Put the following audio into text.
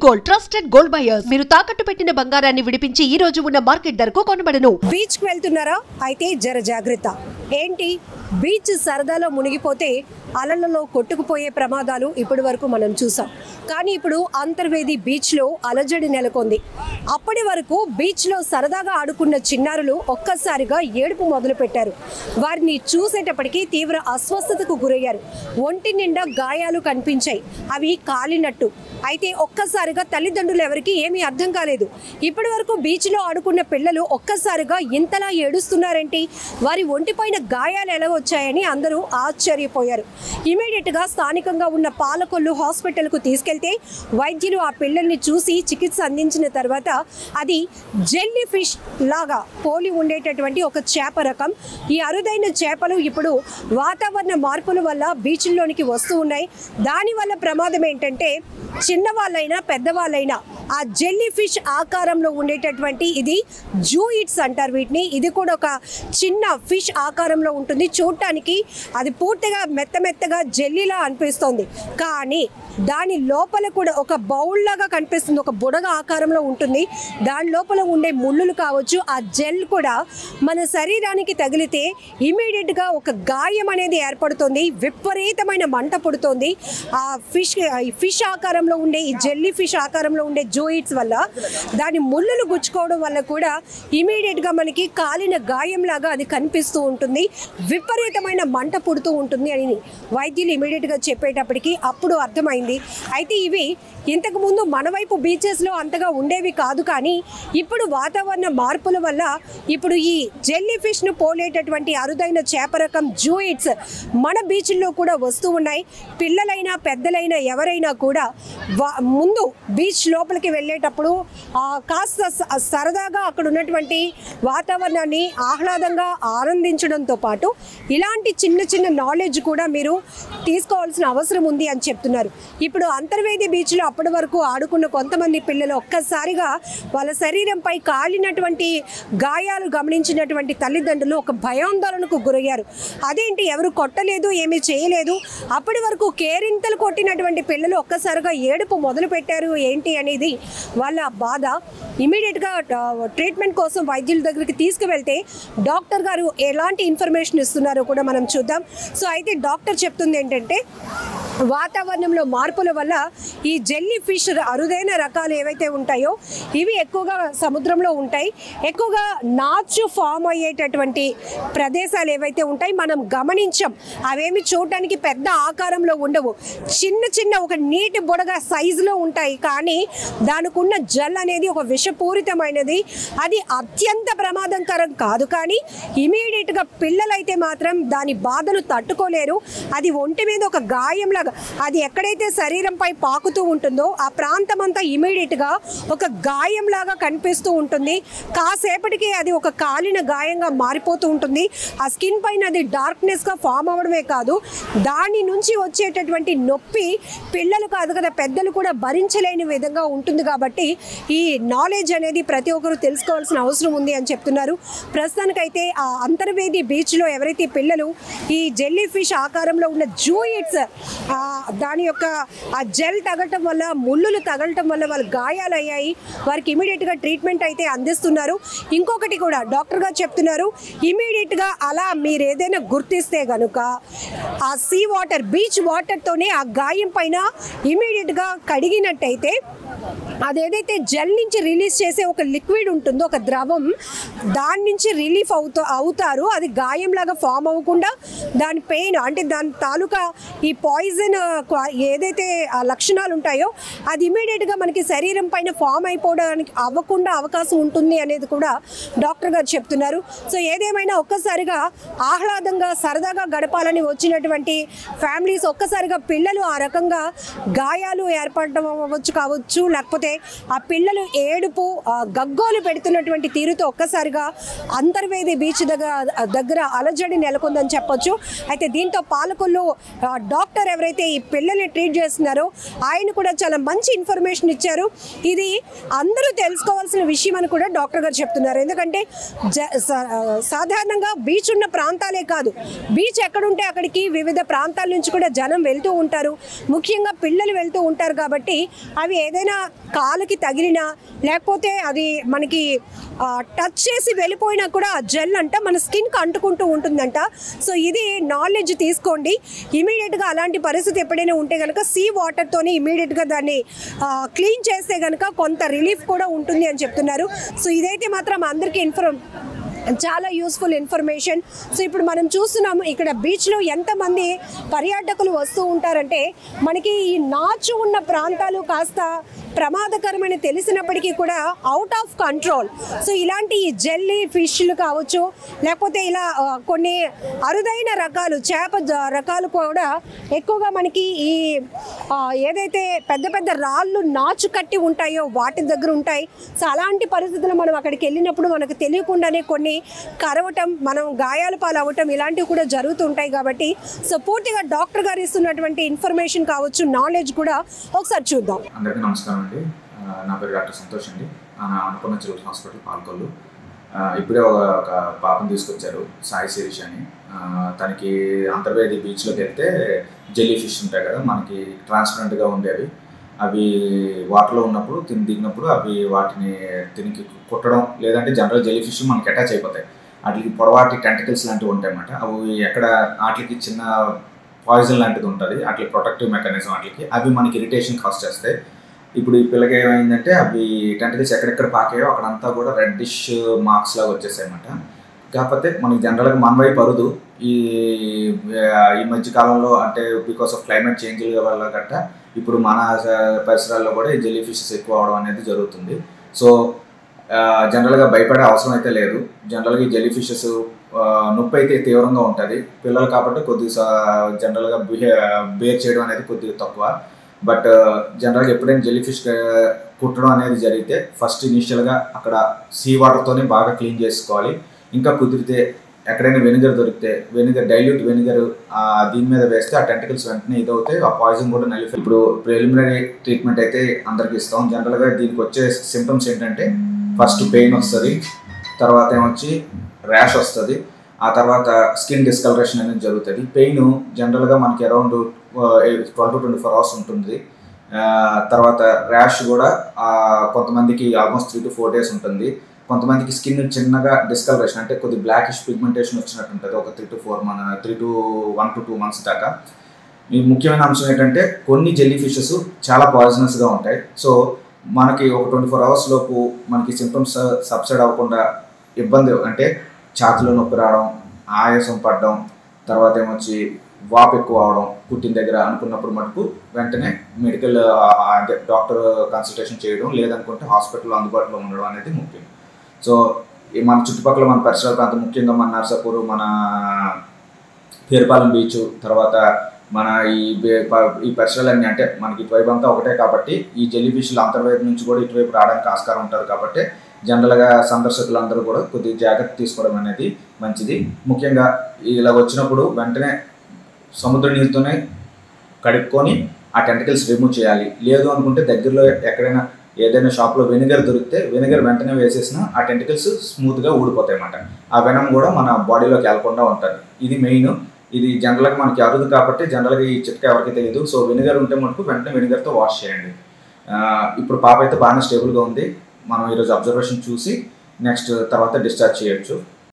Gold trusted gold buyers మీరు తాకట్టు పెట్టిన బంగారాన్ని విడిపించి ఈ రోజు ఉన్న మార్కెట్ ధరకు కొనబడను. బీచ్ కి వెళ్తున్నారా? అయితే జర జాగ్రత్త. ఏంటి, బీచ్ సరదాలో మునిగిపోతే అలలలో కొట్టుకుపోయే ప్రమాదాలు ఇప్పటి వరకు మనం చూసాం. కానీ ఇప్పుడు అంతర్వేది బీచ్లో అలజడి నెలకొంది. అప్పటి వరకు బీచ్లో సరదాగా ఆడుకున్న చిన్నారులు ఒక్కసారిగా ఏడుపు మొదలుపెట్టారు. వారిని చూసేటప్పటికీ తీవ్ర అస్వస్థతకు గురయ్యారు. ఒంటి నిండా గాయాలు కనిపించాయి, అవి కాలినట్టు. అయితే ఒక్కసారిగా తల్లిదండ్రులు ఎవరికి ఏమీ అర్థం కాలేదు. ఇప్పటి వరకు బీచ్లో ఆడుకున్న పిల్లలు ఒక్కసారిగా ఇంతలా ఏడుస్తున్నారేంటి, వారి ఒంటిపైన గాయాలు ఎలా వచ్చాయని అందరూ ఆశ్చర్యపోయారు. ఇమీడియట్గా స్థానికంగా ఉన్న పాలకొల్లు హాస్పిటల్కు తీసుకెళ్తే వైద్యులు ఆ పిల్లల్ని చూసి చికిత్స అందించిన తర్వాత అది జెల్లీ ఫిష్ లాగా పోలి ఉండేటటువంటి ఒక చేప రకం. ఈ అరుదైన చేపలు ఇప్పుడు వాతావరణ మార్పుల వల్ల బీచ్ల్లోనికి వస్తూ ఉన్నాయి. దానివల్ల ప్రమాదం ఏంటంటే చిన్నవాళ్ళైనా పెద్దవాళ్ళైనా ఆ జెల్లీ ఫిష్ ఆకారంలో ఉండేటటువంటి ఇది జూయిట్స్ అంటారు వీటిని. ఇది కూడా ఒక చిన్న ఫిష్ ఆకారంలో ఉంటుంది. చూడటానికి అది పూర్తిగా మెత్తగా జెల్లీలా అనిపిస్తుంది, కానీ దాని లోపల కూడా ఒక బౌల్ లాగా కనిపిస్తుంది. ఒక బుడగ ఆకారంలో ఉంటుంది. దాని లోపల ఉండే ముళ్ళులు కావచ్చు, ఆ జెల్ కూడా మన శరీరానికి తగిలితే ఇమీడియట్గా ఒక గాయం అనేది ఏర్పడుతుంది. విపరీతమైన మంట పుడుతుంది. ఆ ఫిష్ ఆకారంలో ఉండే ఈ జెల్లీ ఫిష్ ఆకారంలో ఉండే జూయిట్స్ వల్ల దాని ముళ్ళులు గుచ్చుకోవడం వల్ల కూడా ఇమీడియట్గా మనకి కాలిన గాయంలాగా అది కనిపిస్తూ ఉంటుంది. విపరీతమైన మంట పుడుతూ ఉంటుంది అని వైద్యులు ఇమీడియట్గా చెప్పేటప్పటికి అప్పుడు అర్థమైంది. అయితే ఇవి ఇంతకుముందు మన వైపు బీచెస్లో అంతగా ఉండేవి కాదు, కానీ ఇప్పుడు వాతావరణ మార్పుల వల్ల ఇప్పుడు ఈ జెల్లీ ఫిష్ను పోలేటటువంటి అరుదైన చేప రకం జూయిట్స్ మన బీచ్ల్లో కూడా వస్తూ ఉన్నాయి. పిల్లలైనా పెద్దలైనా ఎవరైనా కూడా ముందు బీచ్ లోపలికి వెళ్ళేటప్పుడు కాస్త సరదాగా అక్కడ ఉన్నటువంటి వాతావరణాన్ని ఆహ్లాదంగా ఆనందించడంతో పాటు ఇలాంటి చిన్న నాలెడ్జ్ కూడా మీరు తీసుకోవాల్సిన అవసరం ఉంది అని చెప్తున్నారు. ఇప్పుడు అంతర్వేది బీచ్లో అప్పటి వరకు ఆడుకున్న కొంతమంది పిల్లలు ఒక్కసారిగా వాళ్ళ శరీరంపై కాలినటువంటి గాయాలు గమనించినటువంటి తల్లిదండ్రులు ఒక భయాందోళనకు గురయ్యారు. అదేంటి, ఎవరు కొట్టలేదు, ఏమీ చేయలేదు, అప్పటి వరకు కేరింతలు కొట్టినటువంటి పిల్లలు ఒక్కసారిగా ఏడుపు మొదలు పెట్టారు ఏంటి అనేది వాళ్ళ బాధ. ఇమీడియట్గా ట్రీట్మెంట్ కోసం వైద్యుల దగ్గరికి తీసుకువెళ్తే డాక్టర్ గారు ఎలాంటి ఇన్ఫర్మేషన్ ఇస్తున్నారో కూడా మనం చూద్దాం. సో అయితే డాక్టర్ చెప్తుంది ఏంటంటే వాతావరణంలో మార్పుల వల్ల ఈ జెల్లీ ఫిష్ అరుదైన రకాలు ఏవైతే ఉంటాయో ఇవి ఎక్కువగా సముద్రంలో ఉంటాయి. ఎక్కువగా నాచు ఫామ్ అయ్యేటటువంటి ప్రదేశాలు ఏవైతే ఉంటాయి మనం గమనించాం. అవేమి చూడటానికి పెద్ద ఆకారంలో ఉండవు, చిన్న ఒక నీటి బుడగ సైజులో ఉంటాయి. కానీ దానికి ఉన్న జెల్ అనేది ఒక విషపూరితమైనది. అది అత్యంత ప్రమాదకరం కాదు, కానీ ఇమీడియట్గా పిల్లలైతే మాత్రం దాని బాధను తట్టుకోలేరు. అది ఒంటి మీద ఒక గాయంలా అది ఎక్కడైతే శరీరంపై పాకుతూ ఉంటుందో ఆ ప్రాంతం అంతా ఇమీడియట్గా ఒక గాయంలాగా కనిపిస్తూ ఉంటుంది. కాసేపటికి అది ఒక కాలిన గాయంగా మారిపోతూ ఉంటుంది. ఆ స్కిన్ పైన అది డార్క్నెస్గా ఫామ్ అవ్వడమే కాదు, దాని నుంచి వచ్చేటటువంటి నొప్పి పిల్లలు కాదు కదా పెద్దలు కూడా భరించలేని విధంగా ఉంటుంది. కాబట్టి ఈ నాలెడ్జ్ అనేది ప్రతి ఒక్కరు తెలుసుకోవాల్సిన అవసరం ఉంది అని చెప్తున్నారు. ప్రస్తుతానికైతే ఆ అంతర్వేది బీచ్లో ఎవరైతే పిల్లలు ఈ జెల్లీ ఫిష్ ఆకారంలో ఉన్న జూయిట్స్ దాని యొక్క ఆ జెల్ తగలటం వల్ల ముళ్ళులు తగలటం వల్ల వాళ్ళు గాయాలయ్యాయి. వారికి ఇమీడియట్గా ట్రీట్మెంట్ అయితే అందిస్తున్నారు. ఇంకొకటి కూడా డాక్టర్ గారు చెప్తున్నారు, ఇమీడియట్గా అలా మీరు ఏదైనా గుర్తిస్తే కనుక ఆ సీ వాటర్ బీచ్ వాటర్తోనే ఆ గాయం పైన ఇమీడియట్గా కడిగినట్టయితే అదేదైతే జెల్ నుంచి రిలీజ్ చేసే ఒక లిక్విడ్ ఉంటుందో ఒక ద్రవం, దాని నుంచి రిలీఫ్ అవుతారు. అది గాయంలాగా ఫామ్ అవ్వకుండా దాని పెయిన్ అంటే దాని తాలూకా ఈ పాయిజన్ ఏదైతే ఆ లక్షణాలు ఉంటాయో అది ఇమీడియట్గా మనకి శరీరం పైన ఫామ్ అయిపోవడానికి అవ్వకుండా అవకాశం ఉంటుంది అనేది కూడా డాక్టర్ గారు చెప్తున్నారు. సో ఏదేమైనా ఒక్కసారిగా ఆహ్లాదంగా సరదాగా గడపాలని వచ్చినటువంటి ఫ్యామిలీస్ ఒక్కసారిగా పిల్లలు ఆ రకంగా గాయాలు ఏర్పడడం కావచ్చు, లేకపోతే ఆ పిల్లలు ఏడుపు గగ్గోలు పెడుతున్నటువంటి తీరుతో ఒక్కసారిగా అంతర్వేది బీచ్ దగ్గర అలజడి నెలకొందని చెప్పొచ్చు. అయితే దీంతో పాలకొల్లు డాక్టర్ ఎవరైతే ఎవరైతే ఈ పిల్లల్ని ట్రీట్ చేస్తున్నారో ఆయన కూడా చాలా మంచి ఇన్ఫర్మేషన్ ఇచ్చారు. ఇది అందరూ తెలుసుకోవాల్సిన విషయం అని కూడా డాక్టర్ గారు చెప్తున్నారు. ఎందుకంటే సాధారణంగా బీచ్ ఉన్న ప్రాంతాలే కాదు, బీచ్ ఎక్కడుంటే అక్కడికి వివిధ ప్రాంతాల నుంచి కూడా జనం వెళ్తూ ఉంటారు, ముఖ్యంగా పిల్లలు వెళ్తూ ఉంటారు. కాబట్టి అవి ఏదైనా కాలుకి తగిలినా లేకపోతే అది మనకి టచ్ చేసి వెళ్ళిపోయినా కూడా ఆ జెల్ అంట మన స్కిన్కి అంటుకుంటూ ఉంటుందంట. సో ఇది నాలెడ్జ్ తీసుకోండి. ఇమీడియట్గా అలాంటి పరిస్థితి ఎప్పుడైనా ఉంటే కనుక సీ వాటర్తోని ఇమీడియట్గా దాన్ని క్లీన్ చేస్తే కనుక కొంత రిలీఫ్ కూడా ఉంటుంది అని చెప్తున్నారు. సో ఇదైతే మాత్రం అందరికీ చాలా యూస్ఫుల్ ఇన్ఫర్మేషన్. సో ఇప్పుడు మనం చూస్తున్నాము ఇక్కడ బీచ్లో ఎంతమంది పర్యాటకులు వస్తూ ఉంటారంటే మనకి ఈ నాచు ఉన్న ప్రాంతాలు కాస్త ప్రమాదకరమని తెలిసినప్పటికీ కూడా అవుట్ ఆఫ్ కంట్రోల్. సో ఇలాంటి ఈ జెల్లీ ఫిష్లు కావచ్చు, లేకపోతే ఇలా కొన్ని అరుదైన రకాలు చేప రకాలు కూడా ఎక్కువగా మనకి ఈ ఏదైతే పెద్ద పెద్ద రాళ్ళు నాచు కట్టి ఉంటాయో వాటి దగ్గర ఉంటాయి. సో అలాంటి పరిస్థితుల్లో మనం అక్కడికి వెళ్ళినప్పుడు మనకు తెలియకుండానే కొన్ని కరవటం, మనం గాయాల పాలు అవ్వటం ఇలాంటివి కూడా జరుగుతుంటాయి. కాబట్టి సో పూర్తిగా డాక్టర్ గారు ఇస్తున్నటువంటి ఇన్ఫర్మేషన్ కావచ్చు, నాలెడ్జ్ కూడా ఒకసారి చూద్దాం. అందరికీ నమస్కారం అండి. నా పేరు డాక్టర్ సంతోష్ అండి. Annapurna children's hospital Palakollu. ఇప్పుడే ఒక పాపను తీసుకొచ్చారు, సాయి శిరీష్ అని. తనకి అంతర్వేది బీచ్లోకి వెళ్తే జెల్లీ ఫిష్ ఉంటాయి కదా మనకి ట్రాన్స్పరెంట్గా ఉండేవి, అవి వాటర్లో ఉన్నప్పుడు దిగినప్పుడు అవి వాటిని తినికి కుట్టడం, లేదంటే జనరల్ జెల్లీ ఫిష్ మనకి అటాచ్ అయిపోతాయి. వాటికి పొడవాటి టెంటికల్స్ లాంటివి ఉంటాయి అన్నమాట. అవి ఎక్కడ వాటికి చిన్న పాయిజన్ లాంటిది ఉంటుంది, వాటికి ప్రొటెక్టివ్ మెకానిజం, వాటికి అవి మనకి ఇరిటేషన్ కాజ్ చేస్తాయి. ఇప్పుడు ఈ పిల్లకి ఏమైందంటే అవి టెంటికల్స్ ఎక్కడెక్కడ పాకాయో అక్కడంతా కూడా రెడ్డిష్ మార్క్స్ లాగా వచ్చేసాయి అన్నమాట. కాకపోతే మనకి జనరల్గా మన వైపు అరుదు. ఈ మధ్య కాలంలో అంటే బికాస్ ఆఫ్ క్లైమేట్ చేంజ్ వల్ల గట్ట ఇప్పుడు మన పరిసరాల్లో కూడా ఈ జెల్లీ ఫిషెస్ ఎక్కువ అవడం అనేది జరుగుతుంది. సో జనరల్గా భయపడే అవసరం అయితే లేదు. జనరల్గా ఈ జెల్లీ ఫిషెస్ నొప్పి అయితే తీవ్రంగా ఉంటుంది పిల్లలు కాబట్టి కొద్దిగా జనరల్గా బేర్ చేయడం అనేది కొద్దిగా తక్కువ. బట్ జనరల్గా ఎప్పుడైనా జెల్లీ ఫిష్ కుట్టడం అనేది జరిగితే ఫస్ట్ ఇనిషియల్గా అక్కడ సీ వాటర్తోనే బాగా క్లీన్ చేసుకోవాలి. ఇంకా కుదిరితే ఎక్కడైనా వెనిగర్ దొరికితే డైల్యూట్ వెనిగర్ దీని మీద వేస్తే ఆ టెంటికల్స్ వెంటనే ఇదవుతాయి, ఆ పాయిజన్ కూడా నలిఫై. ఇప్పుడు ప్రిలిమినరీ ట్రీట్మెంట్ అయితే అందరికి ఇస్తాం. జనరల్గా దీనికి వచ్చే సిమ్టమ్స్ ఏంటంటే ఫస్ట్ పెయిన్ వస్తుంది, తర్వాత ఏమొచ్చి ర్యాష్ వస్తుంది, ఆ తర్వాత స్కిన్ డిస్కలరేషన్ అనేది జరుగుతుంది. పెయిన్ జనరల్గా మనకి అరౌండ్ 12 to 24 hours ఉంటుంది. తర్వాత ర్యాష్ కూడా కొంతమందికి ఆల్మోస్ట్ 3 to 4 days ఉంటుంది. కొంతమందికి స్కిన్ చిన్నగా డిస్కలరేషన్ అంటే కొద్ది బ్లాకిష్ పిగ్మెంటేషన్ వచ్చినట్టు ఉంటుంది ఒక 1 to 2 months దాకా. ఈ ముఖ్యమైన అంశం ఏంటంటే కొన్ని జెల్లీ ఫిషెస్ చాలా పాయిజనస్గా ఉంటాయి. సో మనకి ఒక 24 hours లోపు మనకి సింప్టమ్స్ సబ్సైడ్ అవ్వకుండా ఇబ్బంది అంటే ఛాతీలో నొప్పి రావడం, ఆయాసం పడడం, తర్వాత ఏమొచ్చి వాపు ఎక్కువ అవడం కుట్టిన దగ్గర అనుకున్నప్పుడు మటుకు వెంటనే మెడికల్ అంటే డాక్టర్ కన్సల్టేషన్ చేయడం, లేదనుకుంటే హాస్పిటల్లో అందుబాటులో ఉండడం అనేది ముఖ్యం. సో మన చుట్టుపక్కల మన పరిసర ప్రాంతం ముఖ్యంగా మన నర్సాపూర్, మన పేరుపాలెం బీచ్, తర్వాత మన ఈ పరిసరాలన్నీ అంటే మనకి ఇటువైపు అంతా ఒకటే కాబట్టి ఈ జెల్లీ ఫిష్లు అంతర్వైపు నుంచి కూడా ఇటువైపు రావడానికి ఆస్కారం ఉంటుంది. కాబట్టి జనరల్గా సందర్శకులందరూ కూడా కొద్దిగా జాగ్రత్త తీసుకోవడం అనేది మంచిది. ముఖ్యంగా ఇలా వచ్చినప్పుడు వెంటనే సముద్ర నీరుతోనే కడుక్కొని ఆ టెంటికల్స్ రిమూవ్ చేయాలి. లేదు అనుకుంటే దగ్గరలో ఎక్కడైనా ఏదైనా షాప్లో వెనిగర్ దొరికితే వెనిగర్ వెంటనే వేసేసిన ఆ టెంటికల్స్ స్మూత్గా ఊడిపోతాయి అన్నమాట. ఆ వెనం కూడా మన బాడీలోకి వెళ్ళకుండా ఉంటుంది. ఇది మెయిన్. ఇది జనరల్గా మనకి అరుదు కాబట్టి జనరల్గా ఈ చిట్కా ఎవరికి తెలియదు. సో వెనిగర్ ఉంటే మటుకు వెంటనే వెనిగర్తో వాష్ చేయండి. ఇప్పుడు పాప అయితే బాగానే స్టేబుల్గా ఉంది. మనం ఈరోజు అబ్జర్వేషన్ చూసి నెక్స్ట్ తర్వాత డిశ్చార్జ్ చేయొచ్చు.